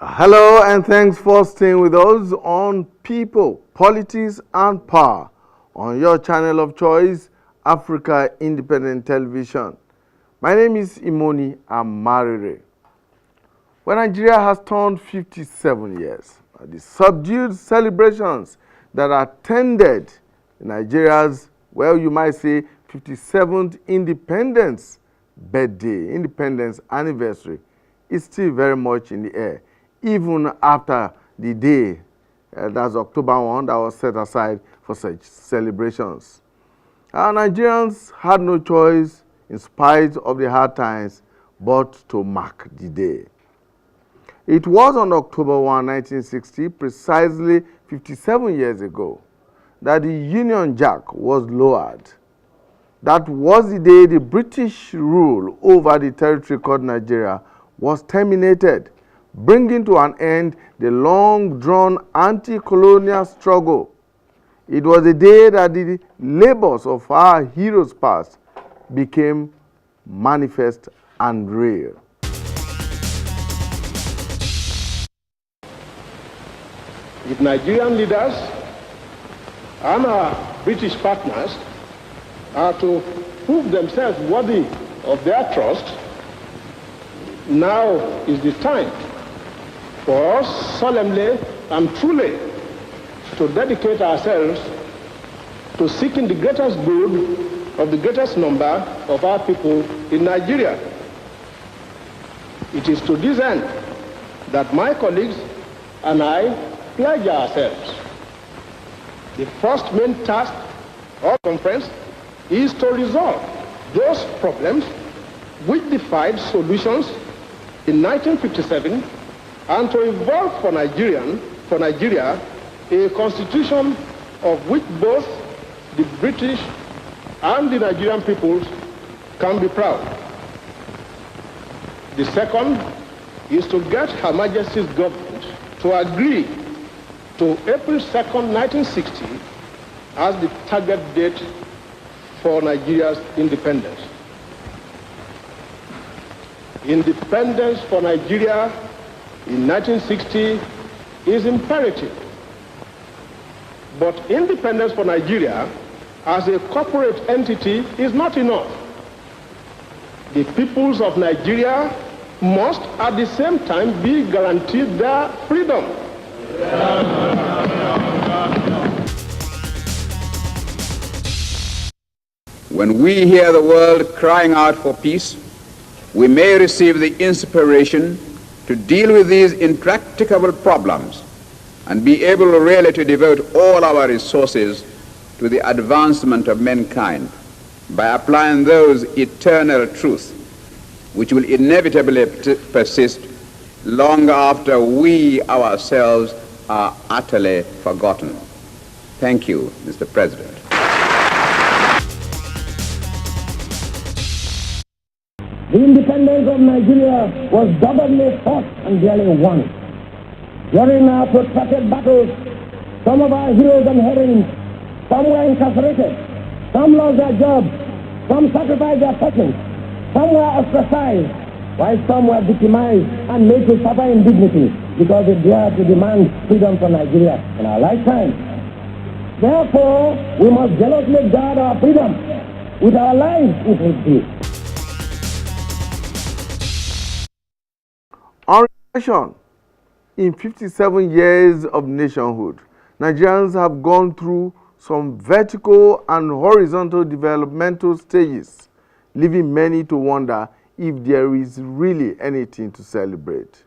Hello and thanks for staying with us on People, Politics and Power on your channel of choice, Africa Independent Television. My name is Imoni Amarire. When Nigeria has turned 57 years, the subdued celebrations that attended Nigeria's, well, you might say, 57th independence anniversary is still very much in the air, even after the day, that's October 1, that was set aside for such celebrations. Our Nigerians had no choice, in spite of the hard times, but to mark the day. It was on October 1, 1960, precisely 57 years ago, that the Union Jack was lowered. That was the day the British rule over the territory called Nigeria was terminated, bringing to an end the long-drawn anti-colonial struggle. It was the day that the labors of our heroes past became manifest and real. If Nigerian leaders and our British partners are to prove themselves worthy of their trust, now is the time for us solemnly and truly to dedicate ourselves to seeking the greatest good of the greatest number of our people in Nigeria. It is to this end that my colleagues and I pledge ourselves. The first main task of the conference is to resolve those problems which defied solutions in 1957 and to evolve for Nigeria a constitution of which both the British and the Nigerian peoples can be proud. The second is to get Her Majesty's government to agree to April 2nd, 1960 as the target date for Nigeria's independence. Independence for Nigeria in 1960 is imperative. But independence for Nigeria as a corporate entity is not enough. The peoples of Nigeria must at the same time be guaranteed their freedom. When we hear the world crying out for peace, we may receive the inspiration to deal with these intractable problems and be able really to devote all our resources to the advancement of mankind by applying those eternal truths which will inevitably persist long after we ourselves are utterly forgotten. Thank you, Mr. President. The independence of Nigeria was doggedly fought and barely won. During our protracted battles, some of our heroes and heroines, some were incarcerated, some lost their jobs, some sacrificed their fortunes, some were ostracized, while some were victimized and made to suffer indignity because they dared to demand freedom for Nigeria in our lifetime. Therefore, we must jealously guard our freedom with our lives if need be. On reflection, in 57 years of nationhood, Nigerians have gone through some vertical and horizontal developmental stages, leaving many to wonder if there is really anything to celebrate.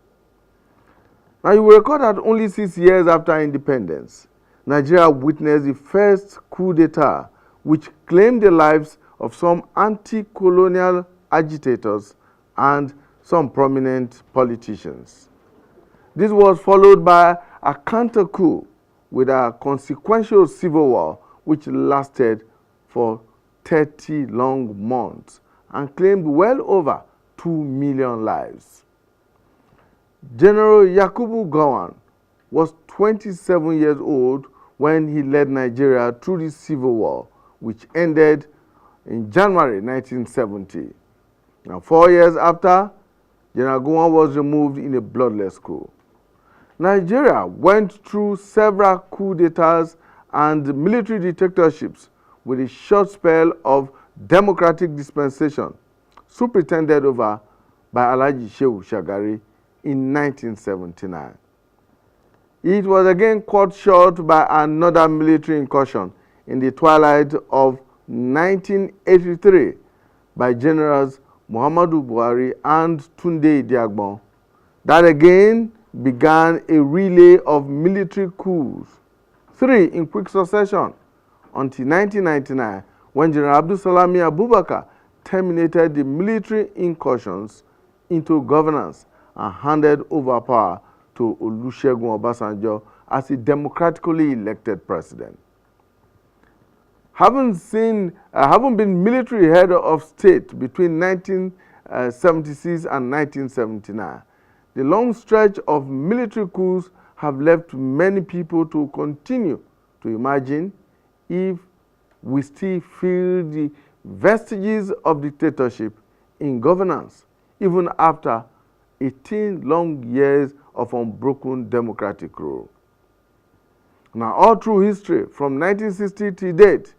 Now, you will recall that only 6 years after independence, Nigeria witnessed the first coup d'etat, which claimed the lives of some anti-colonial agitators and some prominent politicians. This was followed by a counter-coup with a consequential civil war which lasted for 30 long months and claimed well over 2 million lives. General Yakubu Gowon was 27 years old when he led Nigeria through the civil war, which ended in January 1970. Now, 4 years after, General Gowon was removed in a bloodless coup. Nigeria went through several coups d'etats and military dictatorships with a short spell of democratic dispensation, superintended over by Alhaji Shehu Shagari in 1979. It was again cut short by another military incursion in the twilight of 1983 by Generals Muhammadu Buhari and Tunde Idiagbon. That again began a relay of military coups, 3 in quick succession, until 1999, when General Abdul Salami Abubakar terminated the military incursions into governance and handed over power to Olusegun Obasanjo as a democratically elected president. Having been military head of state between 1976 and 1979, the long stretch of military coups have left many people to continue to imagine if we still feel the vestiges of dictatorship in governance, even after 18 long years of unbroken democratic rule. Now, all through history, from 1960 to date,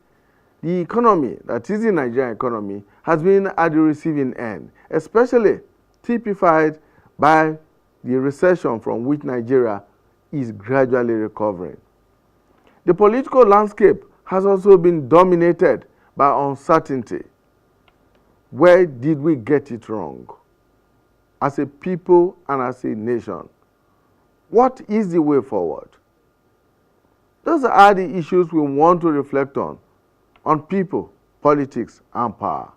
the economy, that is the Nigerian economy, has been at the receiving end, especially typified by the recession from which Nigeria is gradually recovering. The political landscape has also been dominated by uncertainty. Where did we get it wrong? As a people and as a nation, what is the way forward? Those are the issues we want to reflect on people, politics, and power.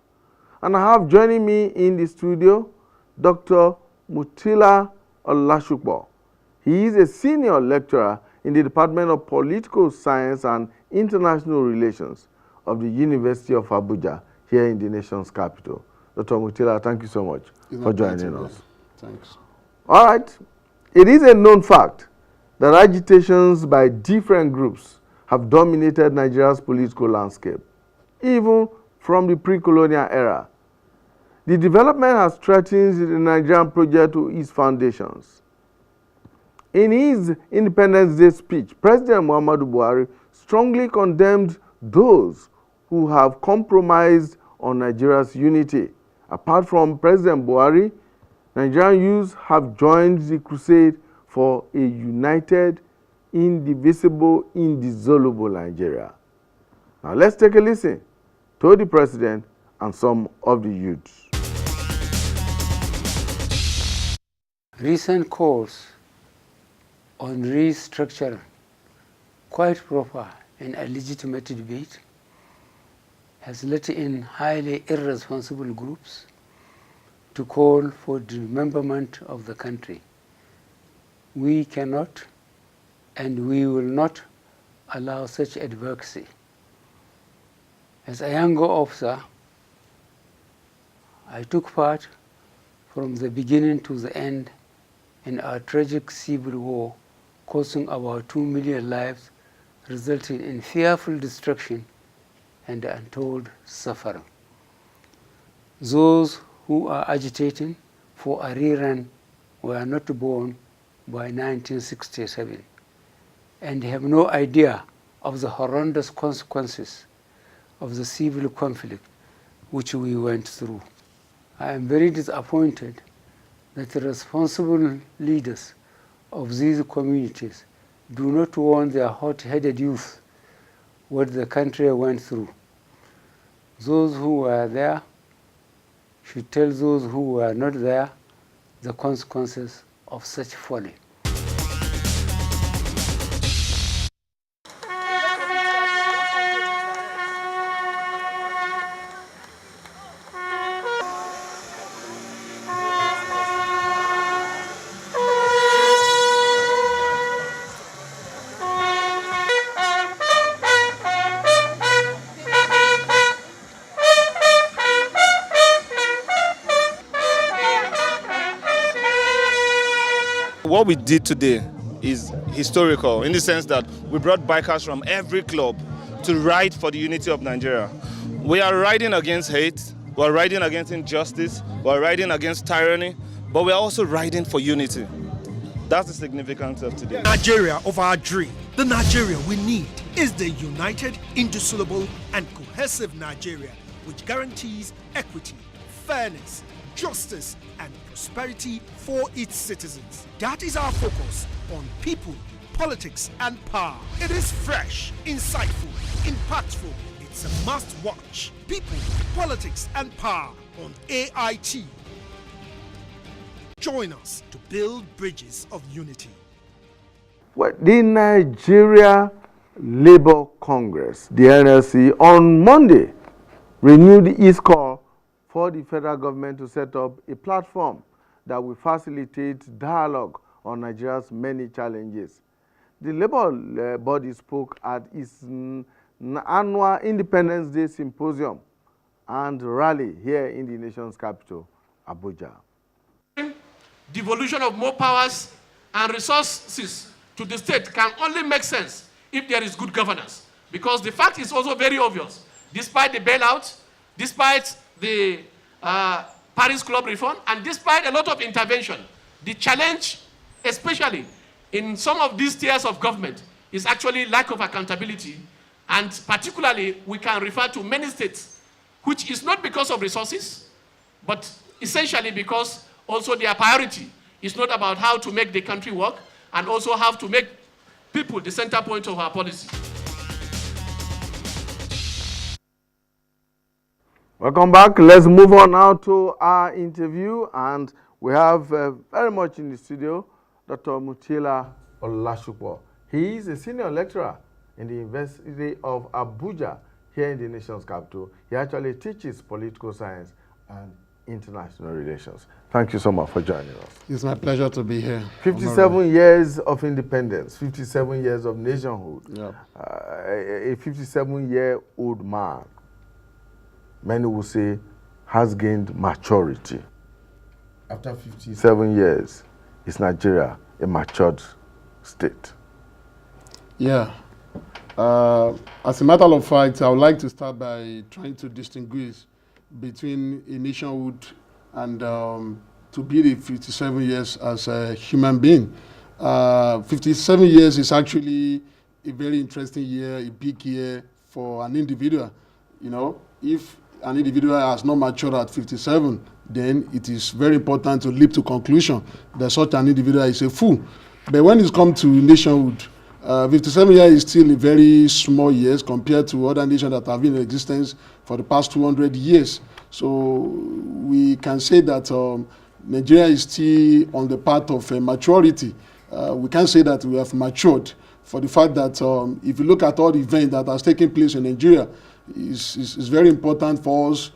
And I have joining me in the studio Dr. Mutila Olashukbo. He is a senior lecturer in the Department of Political Science and International Relations of the University of Abuja, here in the nation's capital. Dr. Mutila, thank you so much for joining us. Thanks. All right. It is a known fact that agitations by different groups have dominated Nigeria's political landscape, even from the pre-colonial era. The development has threatened the Nigerian project to its foundations. In his Independence Day speech, President Muhammadu Buhari strongly condemned those who have compromised on Nigeria's unity. Apart from President Buhari, Nigerian youths have joined the crusade for a united, indivisible, indissoluble Nigeria. Now let's take a listen to the president and some of the youths. Recent calls on restructure, quite proper and a legitimate debate, has let in highly irresponsible groups to call for dismemberment of the country. We cannot and we will not allow such advocacy. As a younger officer, I took part from the beginning to the end in our tragic civil war, costing about 2 million lives, resulting in fearful destruction and untold suffering. Those who are agitating for a rerun were not born by 1967 and have no idea of the horrendous consequences of the civil conflict which we went through. I am very disappointed that the responsible leaders of these communities do not warn their hot-headed youth what the country went through. Those who were there should tell those who were not there the consequences of such folly. What we did today is historical in the sense that we brought bikers from every club to ride for the unity of Nigeria. We are riding against hate, we are riding against injustice, we are riding against tyranny, but we are also riding for unity. That's the significance of today. Nigeria of our dream. The Nigeria we need is the united, indissoluble, and cohesive Nigeria, which guarantees equity, fairness, justice, and prosperity for its citizens. That is our focus on people, politics, and power. It is fresh, insightful, impactful. It's a must-watch. People, politics, and power on AIT. Join us to build bridges of unity. Well, the Nigeria Labour Congress, the NLC, on Monday renewed its call for the federal government to set up a platform that will facilitate dialogue on Nigeria's many challenges. The Labour body spoke at its annual Independence Day Symposium and rally here in the nation's capital, Abuja. Devolution of more powers and resources to the state can only make sense if there is good governance. Because the fact is also very obvious. Despite the bailout, despite the Paris Club reform, and despite a lot of intervention, the challenge, especially in some of these tiers of government, is actually lack of accountability. And particularly, we can refer to many states, which is not because of resources, but essentially because also their priority is not about how to make the country work, and also how to make people the center point of our policy. Welcome back. Let's move on now to our interview, and we have very much in the studio Dr. Mutilaa Olasupo. He is a senior lecturer in the University of Abuja here in the nation's capital. He actually teaches political science and international relations. Thank you so much for joining us. It's my pleasure to be here. 57 years of independence, 57 years of nationhood. Yeah. A 57-year-old man, many will say, has gained maturity. After 57 years, is Nigeria a matured state? Yeah. As a matter of fact, I would like to start by trying to distinguish between a nationhood and to be the 57 years as a human being. 57 years is actually a very interesting year, a big year for an individual. You know, if an individual has not matured at 57, then it is very important to leap to conclusion that such an individual is a fool. But when it comes to nationhood, 57 years is still a very small years compared to other nations that have been in existence for the past 200 years. So we can say that Nigeria is still on the path of maturity. We can say that we have matured for the fact that if you look at all the events that has taken place in Nigeria, it's very important for us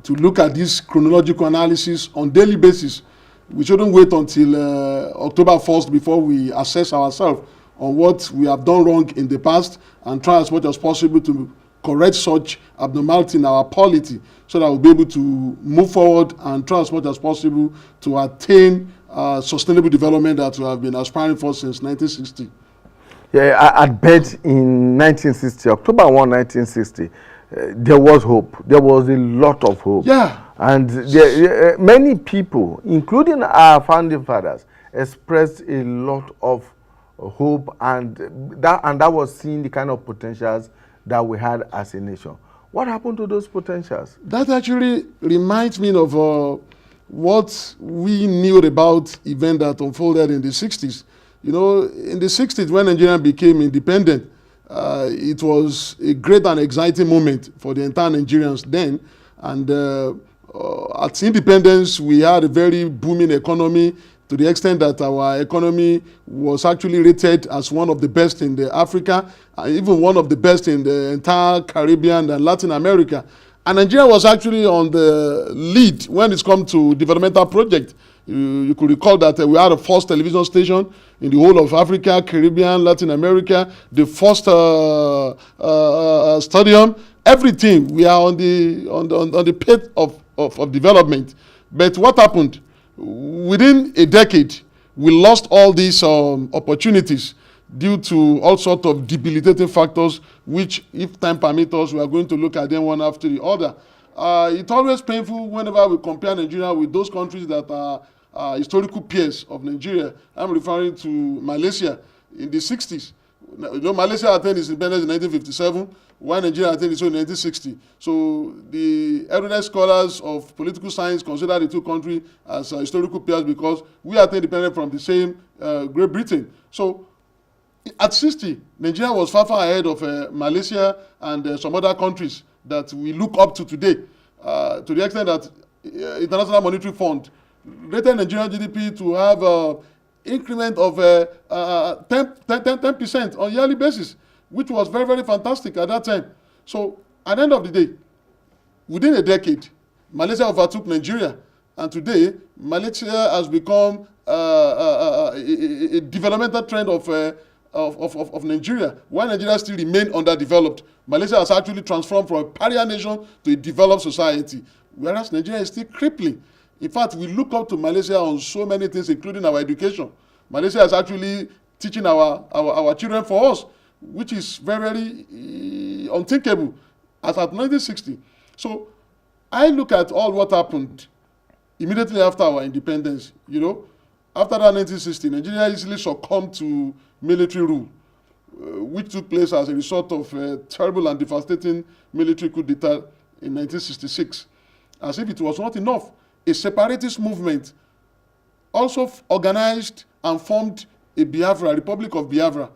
to look at this chronological analysis on daily basis. We shouldn't wait until October 1st before we assess ourselves on what we have done wrong in the past and try as much as possible to correct such abnormality in our polity so that we'll be able to move forward and try as much as possible to attain sustainable development that we have been aspiring for since 1960. Yeah, at bed in 1960, October 1, 1960, there was hope. There was a lot of hope. Yeah. And many people, including our founding fathers, expressed a lot of hope, and that was seeing the kind of potentials that we had as a nation. What happened to those potentials? That actually reminds me of what we knew about events that unfolded in the 60s. You know, in the 60s when Nigeria became independent, it was a great and exciting moment for the entire Nigerians then. And at independence, we had a very booming economy, to the extent that our economy was actually rated as one of the best in the Africa, even one of the best in the entire Caribbean and Latin America. And Nigeria was actually on the lead when it comes to developmental projects. You could recall that we had the first television station in the whole of Africa, Caribbean, Latin America, the first stadium, everything. We are on the path of development. But what happened? Within a decade, we lost all these opportunities due to all sorts of debilitating factors, which, if time permits us, we are going to look at them one after the other. It's always painful whenever we compare Nigeria with those countries that are historical peers of Nigeria. I'm referring to Malaysia in the 60s. You know, Malaysia attained its independence in 1957, while Nigeria attained its own in 1960. So the erudite scholars of political science consider the two countries as historical peers because we attained independence from the same Great Britain. So at 60, Nigeria was far, far ahead of Malaysia and some other countries that we look up to today, to the extent that International Monetary Fund rated Nigerian GDP to have increment of 10% on yearly basis, which was very, very fantastic at that time. So at the end of the day, within a decade, Malaysia overtook Nigeria, and today Malaysia has become a developmental trend of Nigeria. While Nigeria still remain underdeveloped, Malaysia has actually transformed from a pariah nation to a developed society, whereas Nigeria is still crippling. In fact, we look up to Malaysia on so many things, including our education. Malaysia is actually teaching our children for us, which is very, very unthinkable as at 1960. So I look at all what happened immediately after our independence. You know, after that 1960, Nigeria easily succumbed to military rule, which took place as a result of a terrible and devastating military coup d'etat in 1966. As if it was not enough, a separatist movement also organized and formed a Biafra, Republic of Biafra.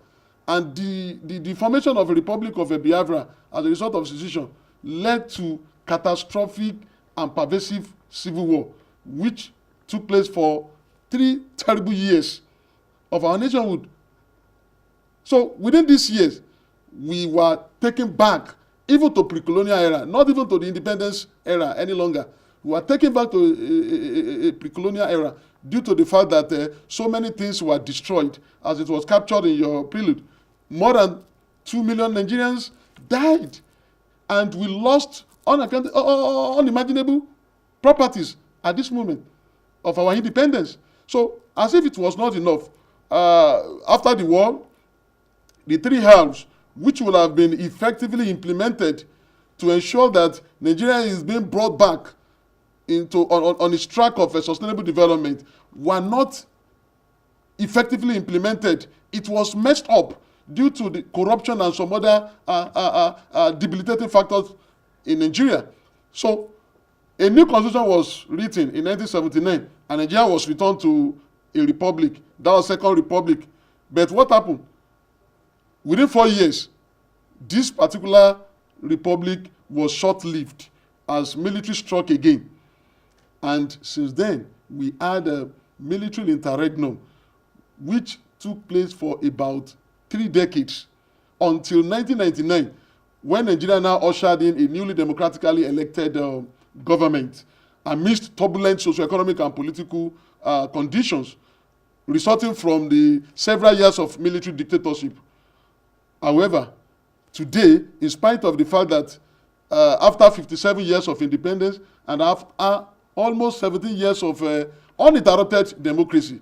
And the formation of a Republic of Biafra as a result of secession led to catastrophic and pervasive civil war, which took place for 3 terrible years of our nationhood. So within these years, we were taken back even to pre-colonial era, not even to the independence era any longer. We were taken back to a pre-colonial era due to the fact that so many things were destroyed, as it was captured in your prelude. More than 2 million Nigerians died, and we lost unimaginable properties at this moment of our independence. So, as if it was not enough, after the war, the 3 halves, which will have been effectively implemented to ensure that Nigeria is being brought back into on its track of a sustainable development, were not effectively implemented. It was messed up due to the corruption and some other debilitating factors in Nigeria. So a new constitution was written in 1979, and Nigeria was returned to a republic. That was Second Republic. But what happened? Within 4 years, this particular republic was short-lived as military struck again. And since then, we had a military interregnum, which took place for about 3 decades, until 1999, when Nigeria now ushered in a newly democratically elected government amidst turbulent socio-economic and political conditions resulting from the several years of military dictatorship. However, today, in spite of the fact that after 57 years of independence and after almost 17 years of uninterrupted democracy,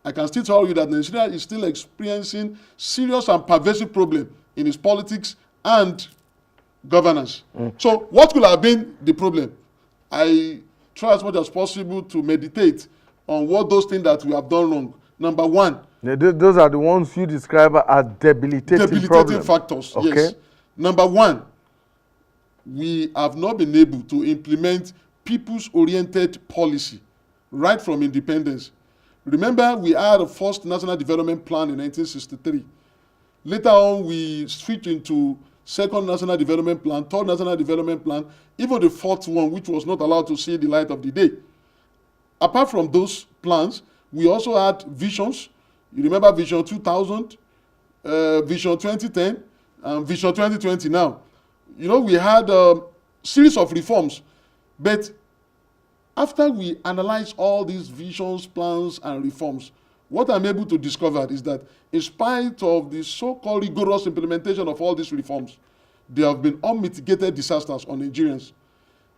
I can still tell you that Nigeria is still experiencing serious and pervasive problems in its politics and governance. So what could have been the problem? I try as much as possible to meditate on what those things that we have done wrong. Number one. Those are the ones you describe as debilitating factors, okay. Yes. Number one, we have not been able to implement people's-oriented policy right from independence. Remember, we had a first National Development Plan in 1963. Later on, we switched into Second National Development Plan, Third National Development Plan, even the fourth one, which was not allowed to see the light of the day. Apart from those plans, we also had visions. You remember Vision 2000, Vision 2010, and Vision 2020 now. You know, we had a series of reforms, but after we analyze all these visions, plans, and reforms, what I'm able to discover is that in spite of the so-called rigorous implementation of all these reforms, there have been unmitigated disasters on Nigerians.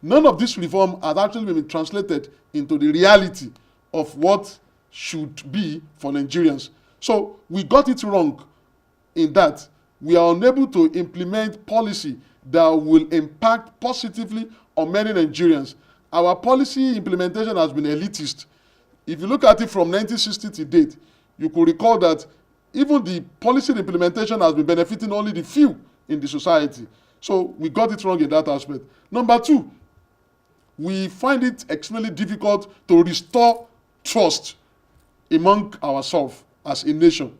None of this reform has actually been translated into the reality of what should be for Nigerians. So we got it wrong in that we are unable to implement policy that will impact positively on many Nigerians. Our policy implementation has been elitist. if you look at it from 1960 to date, you could recall that even the policy implementation has been benefiting only the few in the society. So we got it wrong in that aspect. Number two, we find it extremely difficult to restore trust among ourselves as a nation.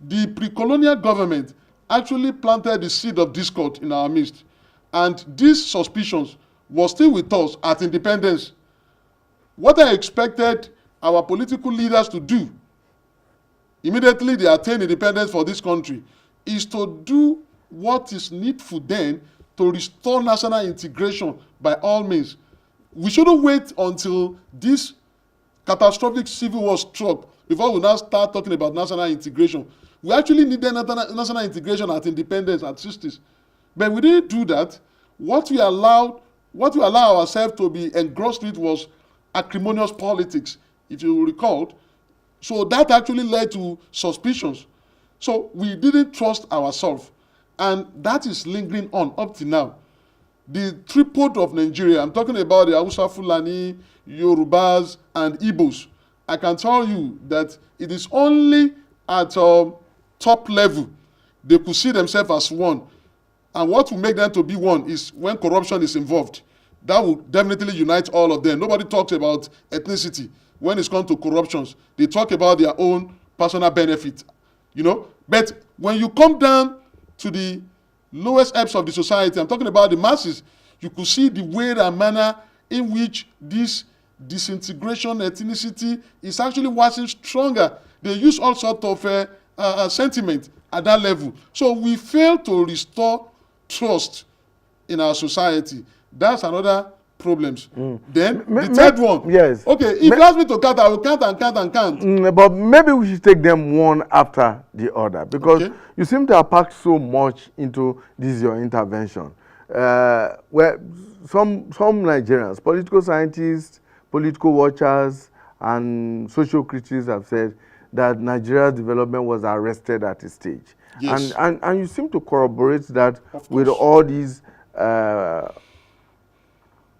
The pre-colonial government actually planted the seed of discord in our midst, and these suspicions were still with us at independence. What I expected our political leaders to do immediately they attain independence for this country is to do what is needful then to restore national integration by all means. We shouldn't wait until this catastrophic civil war struck before we now start talking about national integration. We actually needed national integration at independence at 60s. But we didn't do that. What we allow ourselves to be engrossed with was acrimonious politics, if you recall. So that actually led to suspicions. So we didn't trust ourselves. And that is lingering on up to now. The tripod of Nigeria, I'm talking about the Hausa, Fulani, Yorubas, and Igbos. I can tell you that it is only at top level they could see themselves as one. And what will make them to be one is when corruption is involved. That will definitely unite all of them. Nobody talks about ethnicity. When it's come to corruptions, they talk about their own personal benefit, you know. But when you come down to the lowest ebbs of the society, I'm talking about the masses, you could see the way and manner in which this disintegration ethnicity is actually waxing stronger. They use all sorts of sentiment at that level. So we fail to restore trust in our society. That's another problem. Then the third one. Yes. Okay, if you ask me to count, I will count and count and count. But maybe we should take them one after the other, because you seem to have packed so much into this your intervention. Where some Nigerians, political scientists, political watchers, and social critics have said that Nigeria's development was arrested at a stage. Yes. And you seem to corroborate that with all these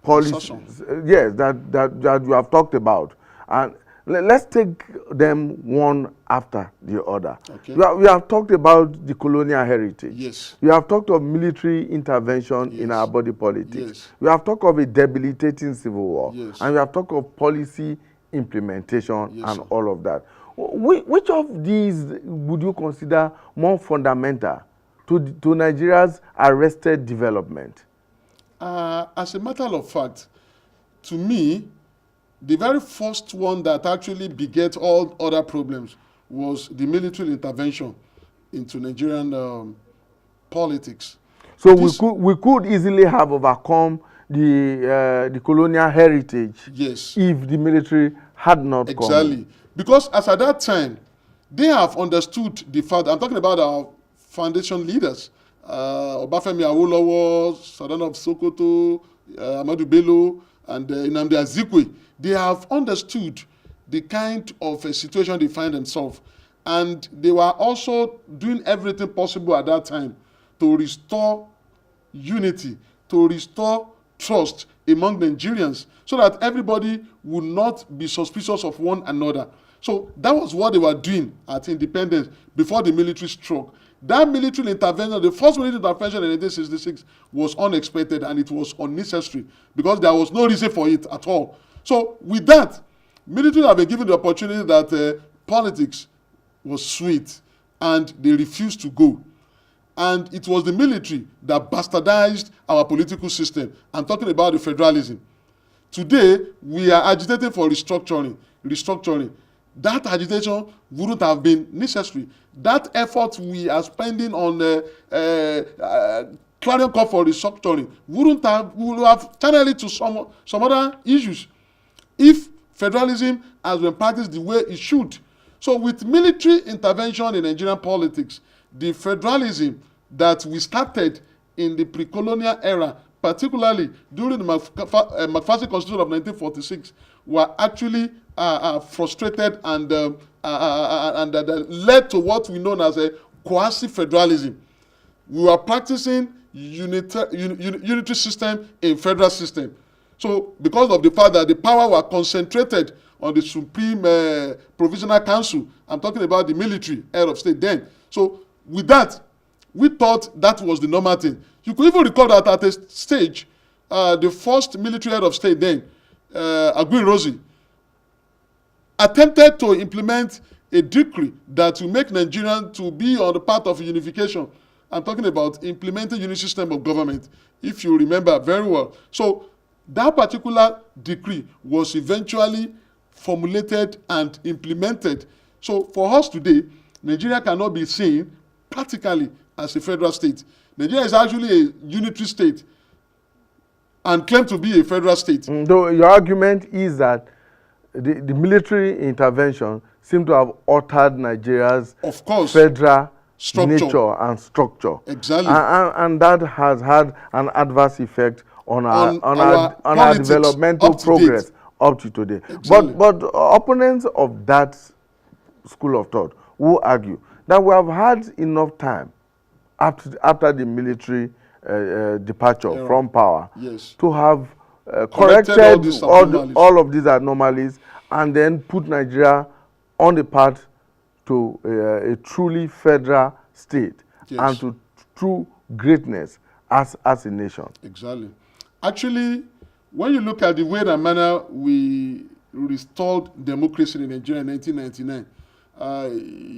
policies, yes, that you have talked about. And let's take them one after the other. Okay. We have talked about the colonial heritage. Yes. We have talked of military intervention in our body politics. Yes. We have talked of a debilitating civil war. Yes. And we have talked of policy implementation and all of that. Which of these would you consider more fundamental to Nigeria's arrested development? As a matter of fact, to me, the very first one that actually begat all other problems was the military intervention into Nigerian politics. So we could easily have overcome the colonial heritage, yes, if the military had not come. Exactly. Because as at that time, they have understood the fact, I'm talking about our foundation leaders, Obafemi Awolowo, Sardauna of Sokoto, Ahmadu Bello, and Nnamdi Azikiwe. They have understood the kind of a situation they find themselves. And they were also doing everything possible at that time to restore unity, to restore trust among Nigerians, so that everybody would not be suspicious of one another. So that was what they were doing at independence before the military struck. That military intervention, the first military intervention in 1966, was unexpected and it was unnecessary because there was no reason for it at all. So with that, military have been given the opportunity that politics was sweet and they refused to go. And it was the military that bastardized our political system. I'm talking about the federalism. Today, we are agitating for restructuring. That agitation wouldn't have been necessary. That effort we are spending on clarion call for restructuring we would have channeled it to some other issues if federalism has been practiced the way it should. So with military intervention in Nigerian politics, the federalism that we started in the pre-colonial era, particularly during the McPherson Constitution of 1946, were actually frustrated and led to what we know as a quasi-federalism. We were practicing unitary system in federal system. So because of the fact that the power were concentrated on the Supreme Provisional Council, I'm talking about the military head of state then. So with that, we thought that was the normal thing. You could even recall that at a stage, the first military head of state then, Aguiyi-Ironsi, attempted to implement a decree that will make Nigerians to be on the path of unification. I'm talking about implementing unity system of government, if you remember very well. So that particular decree was eventually formulated and implemented. So for us today, Nigeria cannot be seen practically as a federal state. Nigeria is actually a unitary state and claimed to be a federal state. Though your argument is that the military intervention seemed to have altered Nigeria's federal nature and structure. Exactly. And that has had an adverse effect on our developmental progress up to today. Exactly. But opponents of that school of thought will argue that we have had enough time after the military departure from power to have corrected all of these anomalies and then put Nigeria on the path to a truly federal state and to true greatness as a nation. Exactly. Actually, when you look at the way and manner we restored democracy in Nigeria in 1999,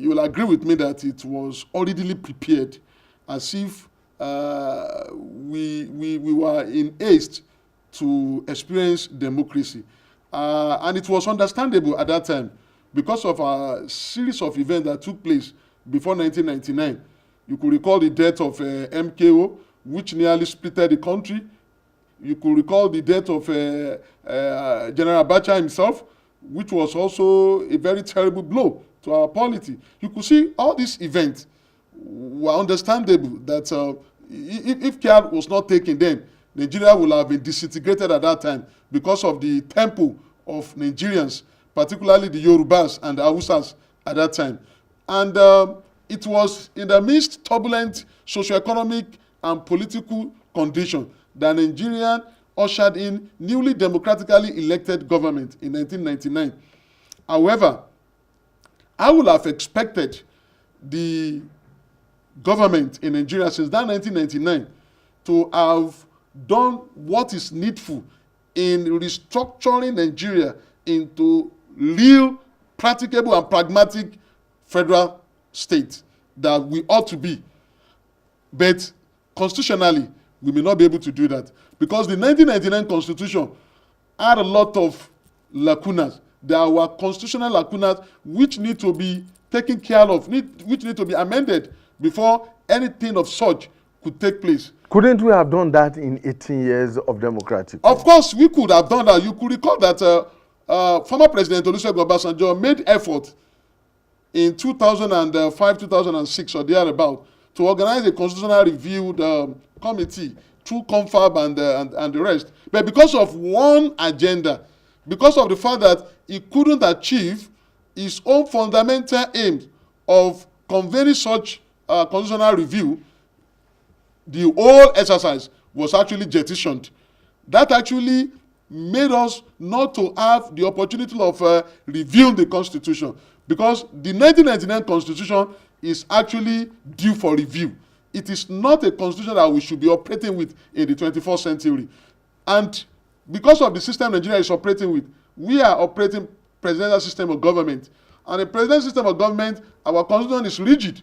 you will agree with me that it was already prepared, as if we were in haste to experience democracy. And it was understandable at that time because of a series of events that took place before 1999. You could recall the death of MKO, which nearly split the country. You could recall the death of General Abacha himself, which was also a very terrible blow to our polity. You could see all these events were understandable that if care was not taken then, Nigeria would have been disintegrated at that time because of the tempo of Nigerians, particularly the Yorubas and the Hausas at that time. And it was in the midst turbulent socioeconomic and political condition that Nigeria ushered in newly democratically elected government in 1999. However, I would have expected the government in Nigeria since that 1999 to have done what is needful in restructuring Nigeria into real, practicable and pragmatic federal state that we ought to be. But constitutionally, we may not be able to do that because the 1999 constitution had a lot of lacunas. There were constitutional lacunas which need to be taken care of, which need to be amended before anything of such could take place. Couldn't we have done that in 18 years of democratic? Of course, we could have done that. You could recall that former President Olusegun Obasanjo made effort in 2005, 2006 or thereabout to organize a constitutional review committee through Confab and the rest. But because of one agenda, because of the fact that he couldn't achieve his own fundamental aim of convening such constitutional review, the whole exercise was actually jettisoned. That actually made us not to have the opportunity of reviewing the Constitution, because the 1999 Constitution is actually due for review. It is not a constitution that we should be operating with in the 21st century. And because of the system Nigeria is operating with, we are operating presidential system of government. And the presidential system of government, our constitution is rigid.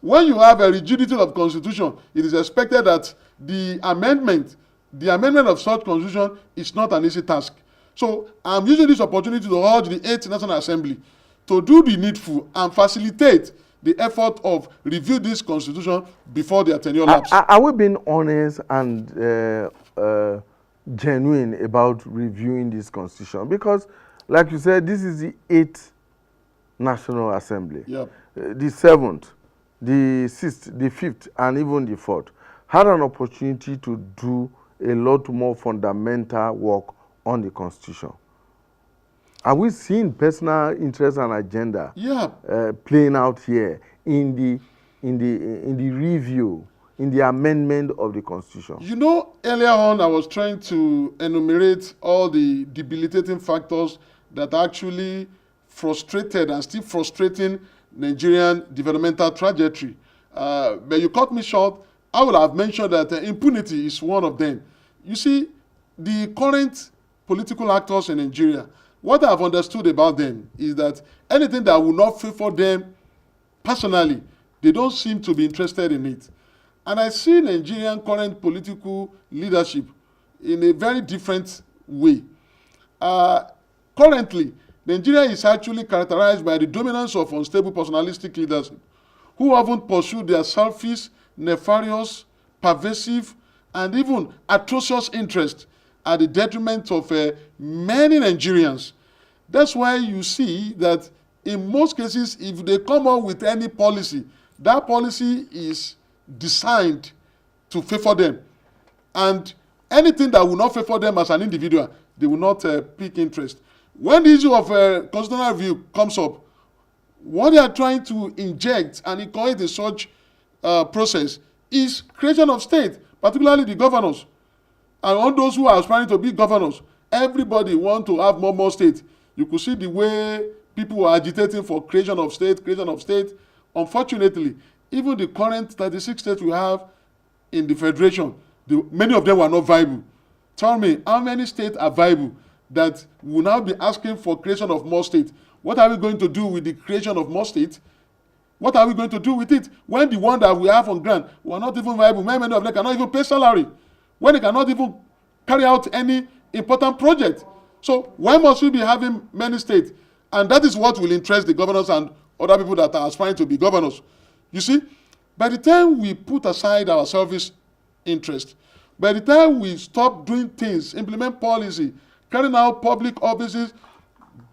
When you have a rigidity of constitution, it is expected that the amendment of such constitution is not an easy task. So I'm using this opportunity to urge the 8th National Assembly to do the needful and facilitate the effort of review this constitution before their tenure lapse. Are we being honest and genuine about reviewing this constitution? Because, like you said, this is the 8th National Assembly. Yep. The 7th, the 6th, the 5th, and even the 4th had an opportunity to do a lot more fundamental work on the constitution. Are we seeing personal interest and agenda playing out here in the review, in the amendment of the Constitution? You know, earlier on, I was trying to enumerate all the debilitating factors that actually frustrated and still frustrating Nigerian developmental trajectory. But you cut me short. I would have mentioned that impunity is one of them. You see, the current political actors in Nigeria, what I've understood about them is that anything that will not favor them personally, they don't seem to be interested in it. And I see Nigerian current political leadership in a very different way. Currently, Nigeria is actually characterized by the dominance of unstable personalistic leadership who often pursue their selfish, nefarious, pervasive, and even atrocious interests at the detriment of many Nigerians. That's why you see that in most cases, if they come up with any policy, that policy is designed to favor them. And anything that will not favor them as an individual, they will not pick interest. When the issue of constitutional review comes up, what they are trying to inject and incorporate in such process is creation of state, particularly the governors. And all those who are aspiring to be governors, everybody want to have more state. You could see the way people are agitating for creation of state. Unfortunately, even the current 36 states we have in the federation, many of them were not viable. Tell me, how many states are viable that will now be asking for creation of more states? What are we going to do with the creation of more states? What are we going to do with it when the one that we have on ground were not even viable? Many of them cannot even pay salary, when they cannot even carry out any important project. So why must we be having many states? And that is what will interest the governors and other people that are aspiring to be governors. You see, by the time we put aside our selfish interest, by the time we stop doing things, implement policy, carrying out public offices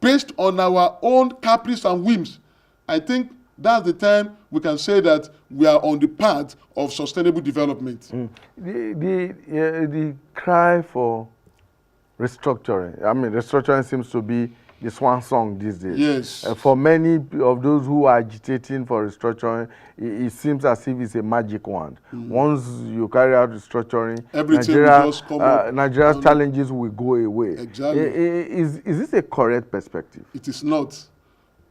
based on our own caprice and whims, I think that's the time we can say that we are on the path of sustainable development. The cry for restructuring, restructuring seems to be the swan song these days. Yes. For many of those who are agitating for restructuring, it seems as if it's a magic wand. Once you carry out restructuring, Nigeria's challenges will go away. Exactly. Is this a correct perspective? It is not.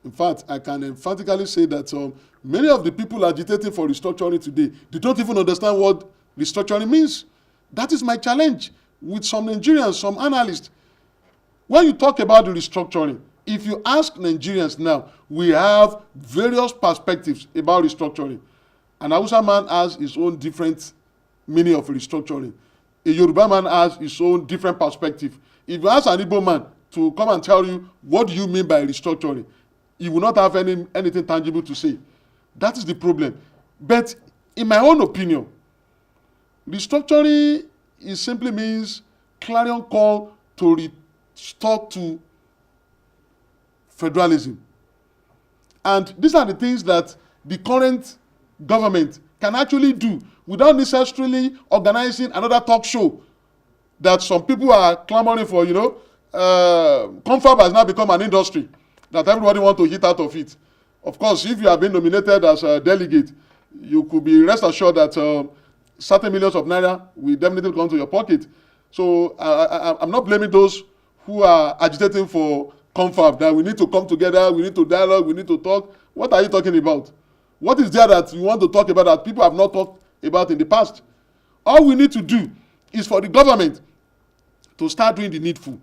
In fact, I can emphatically say that many of the people agitating for restructuring today, they don't even understand what restructuring means. That is my challenge with some Nigerians, some analysts. When you talk about the restructuring, if you ask Nigerians now, we have various perspectives about restructuring. An Hausa man has his own different meaning of restructuring. A Yoruba man has his own different perspective. If you ask an Igbo man to come and tell you, what do you mean by restructuring? He will not have anything tangible to say. That is the problem. But in my own opinion, restructuring simply means clarion call to restore to federalism. And these are the things that the current government can actually do without necessarily organizing another talk show that some people are clamoring for, Confab has now become an industry that everybody wants to hit out of it. Of course, if you have been nominated as a delegate, you could be rest assured that certain millions of naira will definitely come to your pocket. So I'm not blaming those who are agitating for Confab, that we need to come together, we need to dialogue, we need to talk. What are you talking about? What is there that you want to talk about that people have not talked about in the past? All we need to do is for the government to start doing the needful.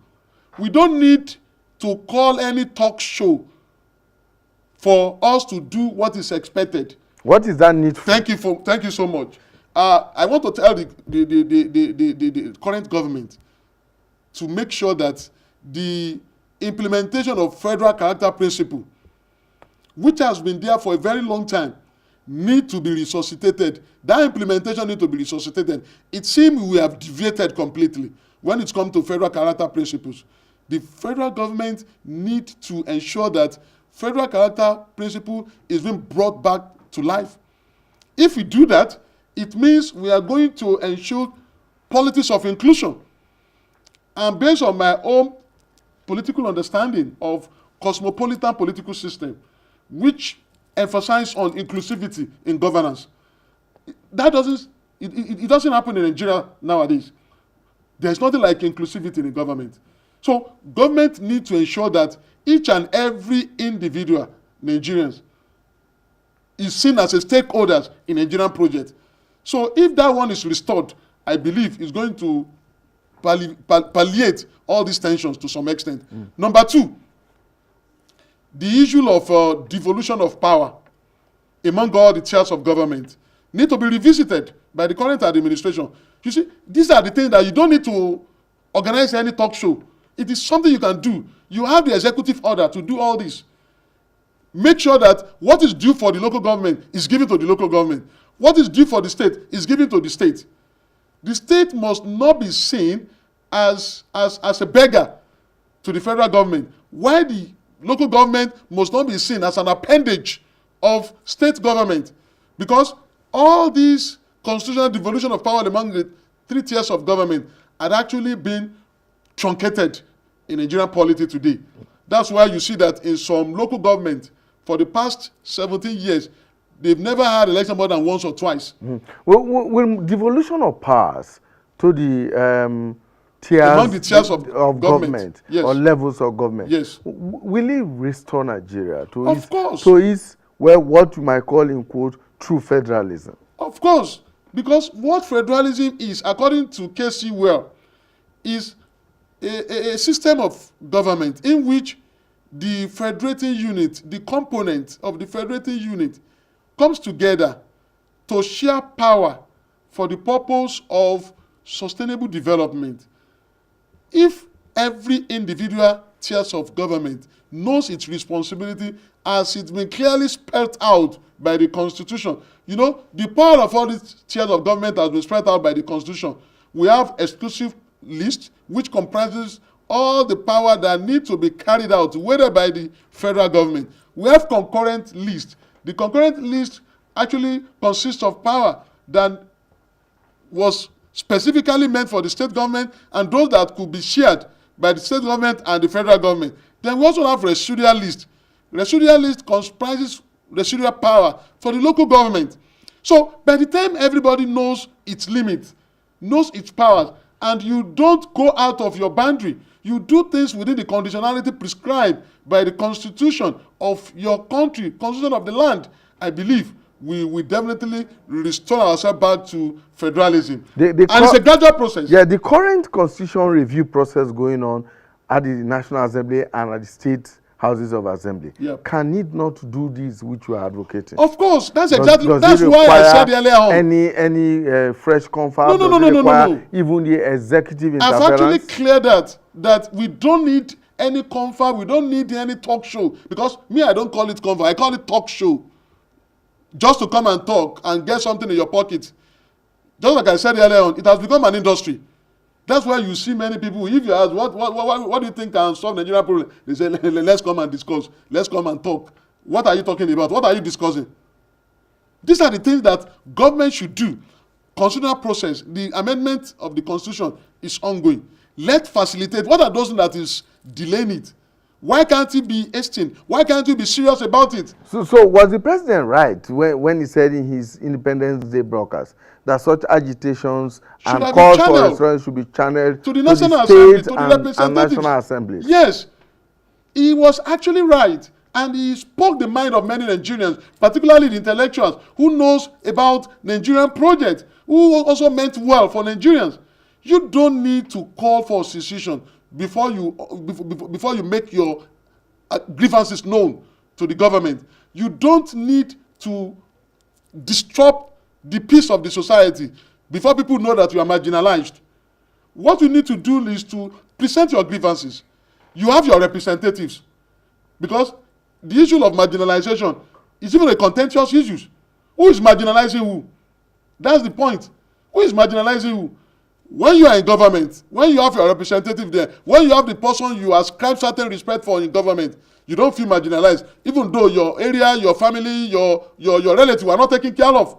We don't need to call any talk show for us to do what is expected. What is that needful? Thank you so much. I want to tell the current government to make sure that the implementation of federal character principle, which has been there for a very long time, need to be resuscitated. That implementation need to be resuscitated. It seems we have deviated completely when it comes to federal character principles. The federal government need to ensure that federal character principle is being brought back to life. If we do that, it means we are going to ensure politics of inclusion. And based on my own political understanding of cosmopolitan political system, which emphasizes on inclusivity in governance, that doesn't It doesn't happen in Nigeria nowadays. There's nothing like inclusivity in government. So government needs to ensure that each and every individual Nigerians is seen as a stakeholder in a Nigerian project. So if that one is restored, I believe it's going to palliate all these tensions to some extent. Number two, the issue of devolution of power among all the tiers of government need to be revisited by the current administration. You see, these are the things that you don't need to organize any talk show. It is something you can do. You have the executive order to do all this. Make sure that what is due for the local government is given to the local government. What is due for the state is given to the state. The state must not be seen as a beggar to the federal government, while the local government must not be seen as an appendage of state government, because all these constitutional devolution of power among the three tiers of government had actually been truncated in Nigerian polity today. That's why you see that in some local government, for the past 17 years, they've never had election more than once or twice. Will devolution of powers to the tiers, among the tiers of government yes, or levels of government, yes, will it restore Nigeria to of course, to its, well, what you might call in quote true federalism? Of course, because what federalism is, according to K.C. Well, is a system of government in which the federating unit, the component of the federating unit, comes together to share power for the purpose of sustainable development. If every individual tiers of government knows its responsibility as it's been clearly spelled out by the Constitution, you know, the power of all these tiers of government has been spelled out by the Constitution. We have exclusive list which comprises all the power that need to be carried out, whether by the federal government. We have concurrent list. The concurrent list actually consists of power that was specifically meant for the state government and those that could be shared by the state government and the federal government. Then we also have residual list. Residual list comprises residual power for the local government. So by the time everybody knows its limits, knows its powers, and you don't go out of your boundary, you do things within the conditionality prescribed by the constitution of your country, constitution of the land, I believe we will definitely restore ourselves back to federalism. And it's a gradual process. Yeah, the current constitution review process going on at the National Assembly and at the state houses of assembly. Yep. Can it not do this which you are advocating? Of course, that's exactly, that's why I said earlier on. Any fresh confirm? No. Even the executive interference? I've actually cleared that we don't need any confirm, we don't need any talk show, because me, I don't call it confirm, I call it talk show. Just to come and talk and get something in your pocket. Just like I said earlier on, it has become an industry. That's why you see many people, if you ask, what do you think can solve Nigerian problem? They say, let's come and discuss. Let's come and talk. What are you talking about? What are you discussing? These are the things that government should do. Constitutional process, the amendment of the constitution is ongoing. Let's facilitate. What are those things that is delaying it? Why can't he be hastened? Why can't he be serious about it? So was the president right when he said in his Independence Day broadcast that such agitations and calls for restoration should be channeled to the National Assembly, to the representatives and National Assemblies? Yes, he was actually right, and he spoke the mind of many Nigerians, particularly the intellectuals who knows about Nigerian project, who also meant well for Nigerians. You don't need to call for secession before you make your grievances known to the government. You don't need to disrupt the peace of the society before people know that you are marginalized. What you need to do is to present your grievances. You have your representatives, because the issue of marginalization is even a contentious issue. Who is marginalizing who? That's the point. Who is marginalizing who? When you are in government, when you have your representative there, when you have the person you ascribe certain respect for in government, you don't feel marginalized, even though your area, your family, your relative are not taken care of.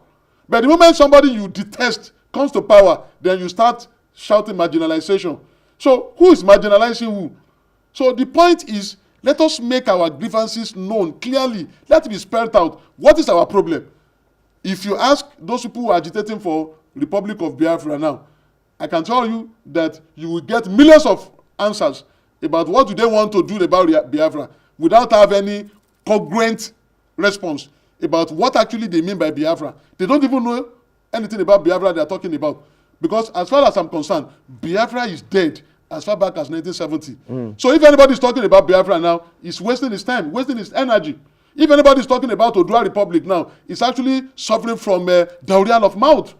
But the moment somebody you detest comes to power, then you start shouting marginalization. So who is marginalizing who? So the point is, let us make our grievances known clearly. Let it be spelled out. What is our problem? If you ask those people who are agitating for Republic of Biafra now, I can tell you that you will get millions of answers about what do they want to do about Biafra without having any congruent response about what actually they mean by Biafra. They don't even know anything about Biafra they are talking about. Because as far as I'm concerned, Biafra is dead as far back as 1970. So if anybody is talking about Biafra now, he's wasting his time, wasting his energy. If anybody is talking about Odua Republic now, it's actually suffering from diarrhea of mouth.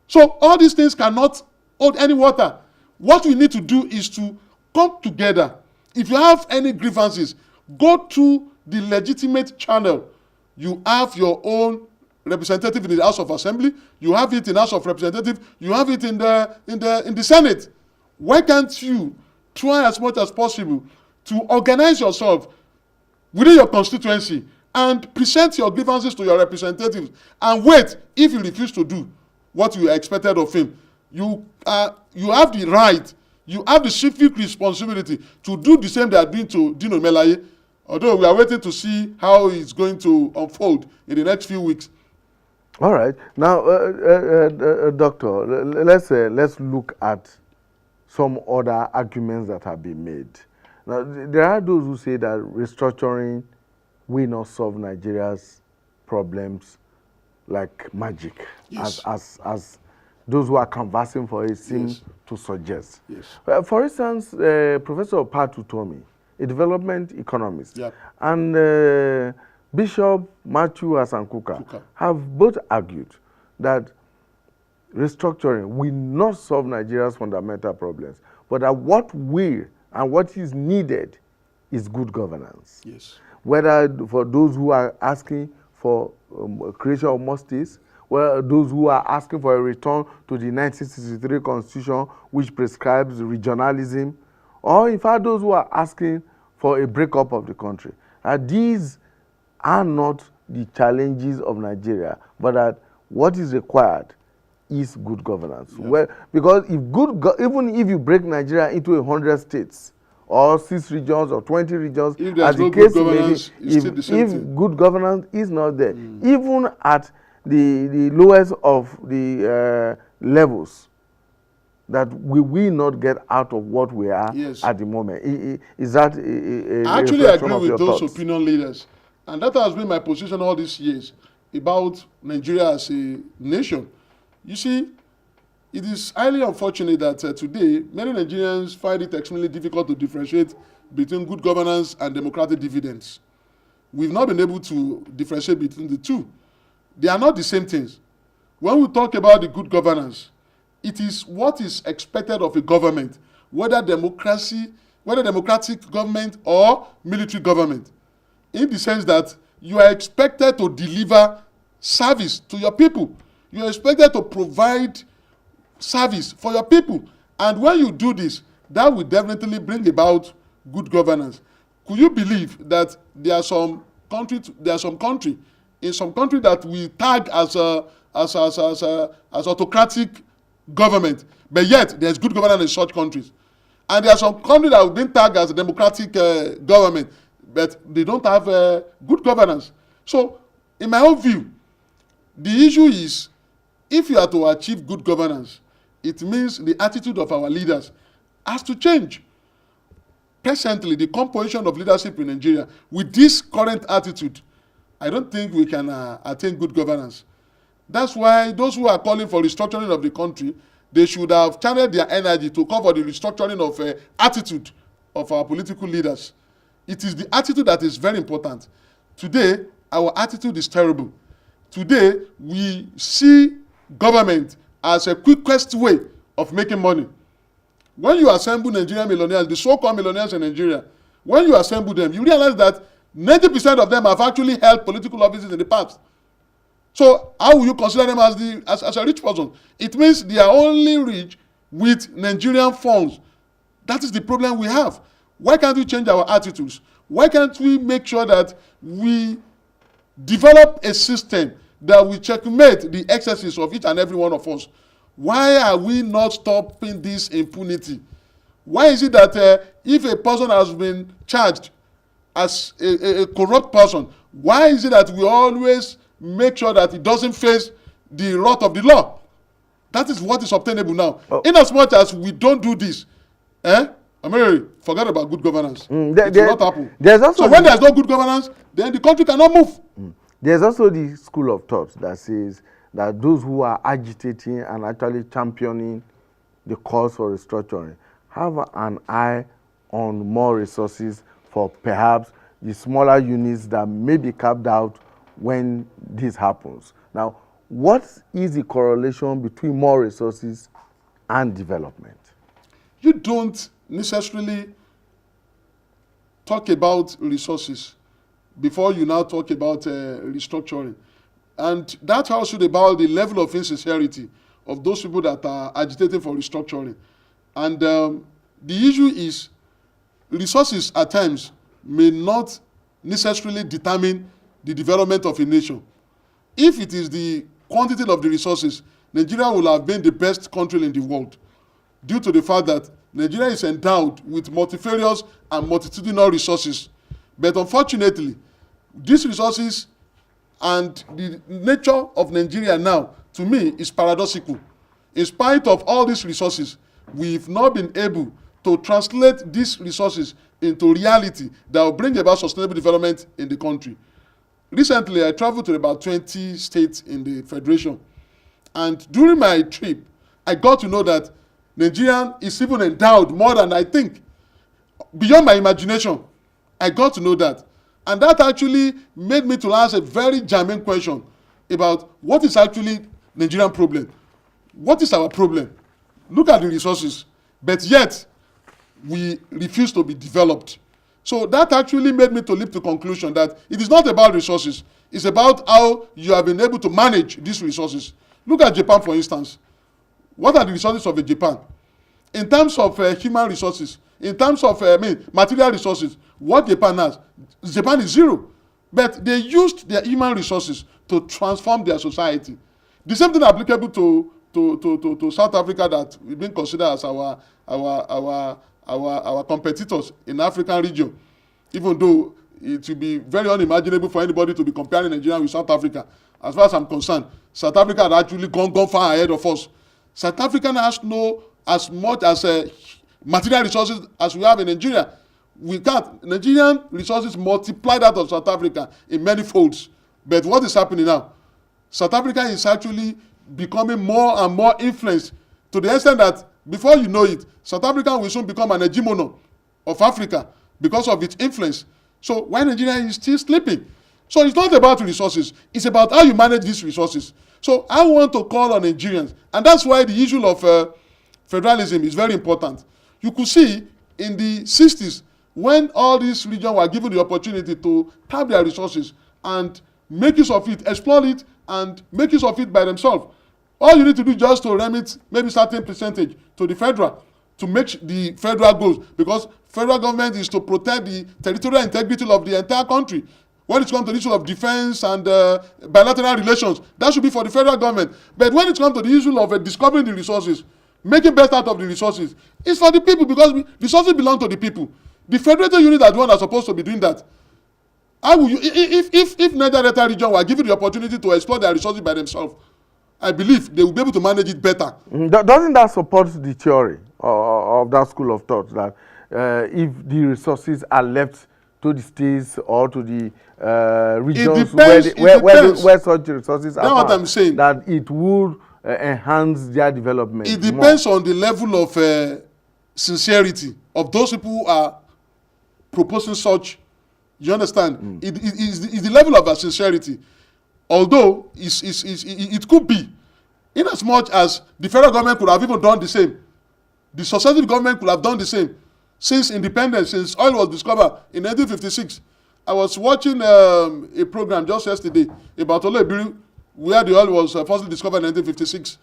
So all these things cannot hold any water. What we need to do is to come together. If you have any grievances, go to the legitimate channel. You have your own representative in the House of Assembly. You have it in the House of Representatives. You have it in the Senate. Why can't you try as much as possible to organize yourself within your constituency and present your grievances to your representatives and wait if you refuse to do what you expected of him? You have the right, you have the civic responsibility to do the same they are doing to Dino Melaye, although we are waiting to see how it's going to unfold in the next few weeks. All right. Now, Doctor, let's look at some other arguments that have been made. Now, there are those who say that restructuring will not solve Nigeria's problems like magic, Yes. as those who are canvassing for it seem Yes. to suggest. Yes. For instance, Professor Patu Tomi, a development economist, Yeah. and Bishop Matthew Asankuka have both argued that restructuring will not solve Nigeria's fundamental problems, but that what will and what is needed is good governance. Yes. Whether for those who are asking for creation of more states, well, those who are asking for a return to the 1963 Constitution, which prescribes regionalism, or in fact those who are asking for a breakup of the country. These are not the challenges of Nigeria, but that what is required is good governance. Yeah. Well, because if even if you break Nigeria into 100 states, or 6 regions, or 20 regions, If there's as the no case good may be, governance, it's still the same if thing. good governance is not there, even at the lowest of the levels, that we will not get out of what we are Yes. at the moment. Is that a I actually reflection agree of with your those thoughts? opinion leaders. And that has been my position all these years about Nigeria as a nation. You see, it is highly unfortunate that today many Nigerians find it extremely difficult to differentiate between good governance and democratic dividends. We've not been able to differentiate between the two. They are not the same things. When we talk about the good governance, it is what is expected of a government, whether democratic government or military government, in the sense that you are expected to deliver service to your people. You are expected to provide service for your people. And when you do this, that will definitely bring about good governance. Could you believe that there are some country in some country that we tag as autocratic government, but yet there's good governance in such countries. And there are some countries that have been tagged as a democratic government, but they don't have good governance. So, in my own view, the issue is, if you are to achieve good governance, it means the attitude of our leaders has to change. Presently, the composition of leadership in Nigeria, with this current attitude, I don't think we can attain good governance. That's why those who are calling for restructuring of the country, they should have channeled their energy to cover the restructuring of attitude of our political leaders. It is the attitude that is very important. Today, our attitude is terrible. Today, we see government as a quickest way of making money. When you assemble Nigerian millionaires, the so-called millionaires in Nigeria, when you assemble them, you realize that 90% of them have actually held political offices in the past. So how will you consider them as a rich person? It means they are only rich with Nigerian funds. That is the problem we have. Why can't we change our attitudes? Why can't we make sure that we develop a system that will checkmate the excesses of each and every one of us? Why are we not stopping this impunity? Why is it that if a person has been charged as a corrupt person, why is it that we always make sure that he doesn't face the wrath of the law. That is what is obtainable now. Oh. In as much as we don't do this, forget about good governance. It will not happen. So when there's no good governance, then the country cannot move. There's also the school of thought that says that those who are agitating and actually championing the cause for restructuring have an eye on more resources for perhaps the smaller units that may be carved out when this happens. Now, what is the correlation between more resources and development? You don't necessarily talk about resources before you now talk about restructuring. And that tells you about the level of insincerity of those people that are agitating for restructuring. And the issue is resources at times may not necessarily determine the development of a nation. If it is the quantity of the resources, Nigeria will have been the best country in the world due to the fact that Nigeria is endowed with multifarious and multitudinal resources. But unfortunately, these resources and the nature of Nigeria now, to me, is paradoxical. In spite of all these resources, we've not been able to translate these resources into reality that will bring about sustainable development in the country. Recently, I traveled to about 20 states in the Federation. And during my trip, I got to know that Nigeria is even endowed more than I think. Beyond my imagination, I got to know that. And that actually made me to ask a very germane question about what is actually Nigerian problem. What is our problem? Look at the resources, but yet we refuse to be developed. So that actually made me to leap to the conclusion that it is not about resources. It's about how you have been able to manage these resources. Look at Japan, for instance. What are the resources of Japan? In terms of human resources, in terms of material resources, what Japan has, Japan is zero. But they used their human resources to transform their society. The same thing applicable to South Africa that we've been considered as our competitors in the African region, even though it will be very unimaginable for anybody to be comparing Nigeria with South Africa. As far as I'm concerned, South Africa had actually gone far ahead of us. South Africa has no as much as material resources as we have in Nigeria. We can't. Nigerian resources multiply that of South Africa in many folds. But what is happening now? South Africa is actually becoming more and more influenced to the extent that before you know it, South Africa will soon become an hegemon of Africa because of its influence. So why Nigeria is still sleeping? So it's not about resources. It's about how you manage these resources. So I want to call on Nigerians. And that's why the issue of federalism is very important. You could see in the 60s, when all these regions were given the opportunity to tap their resources and make use of it, explore it, and make use of it by themselves. All you need to do is just to remit maybe certain percentage to the federal to make the federal goals, because federal government is to protect the territorial integrity of the entire country. When it comes to the issue of defense and bilateral relations, that should be for the federal government. But when it comes to the issue of discovering the resources, making best out of the resources, it's for the people, because resources belong to the people. The federated unit are the one that's supposed to be doing that. How will you, if Niger Delta region were given the opportunity to explore their resources by themselves, I believe they will be able to manage it better. Doesn't that support the theory of that school of thought that if the resources are left to the states or to the regions where such resources are found, what I'm saying, that it would enhance their development? It depends on the level of sincerity of those people who are proposing such. You understand? It is the level of sincerity. Although it could be, in as much as the federal government could have even done the same, the successive government could have done the same since independence, since oil was discovered in 1956. I was watching a program just yesterday about Oloibiri, where the oil was firstly discovered in 1956.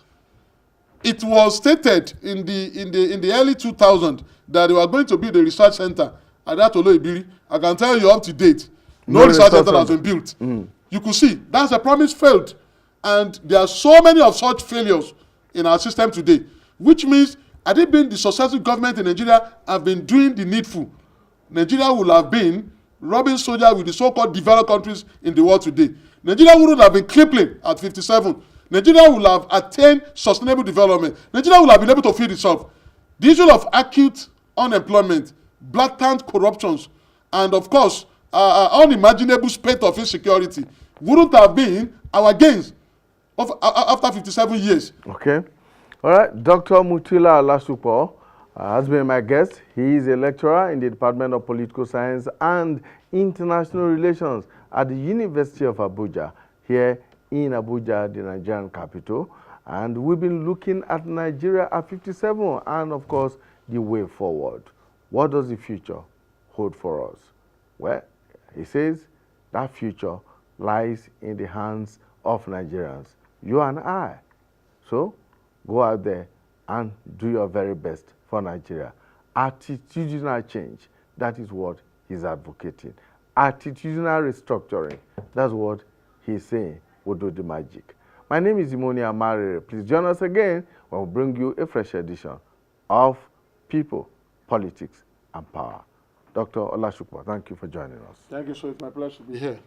It was stated in the early 2000s that they were going to build a research center at that Oloibiri. I can tell you up to date, no research center has been built. You could see that's a promise failed, and there are so many of such failures in our system today, which means had it been the successive government in Nigeria have been doing the needful, Nigeria would have been rubbing soldiers with the so-called developed countries in the world today. Nigeria wouldn't have been crippling at 57. Nigeria will have attained sustainable development. Nigeria will have been able to feed itself. The issue of acute unemployment, blatant corruptions, and of course, unimaginable spate of insecurity wouldn't have been our gains of, after 57 years. Okay. All right. Dr. Mutila Olasukpo has been my guest. He is a lecturer in the Department of Political Science and International Relations at the University of Abuja, here in Abuja, the Nigerian capital. And we've been looking at Nigeria at 57 and, of course, the way forward. What does the future hold for us? Well, he says that future lies in the hands of Nigerians, you and I. So go out there and do your very best for Nigeria. Attitudinal change, that is what he's advocating. Attitudinal restructuring, that's what he's saying will do the magic. My name is Imoni Amare. Please join us again when we bring you a fresh edition of People, Politics, and Power. Dr. Olasukpo, thank you for joining us. Thank you, sir. It's my pleasure to be here.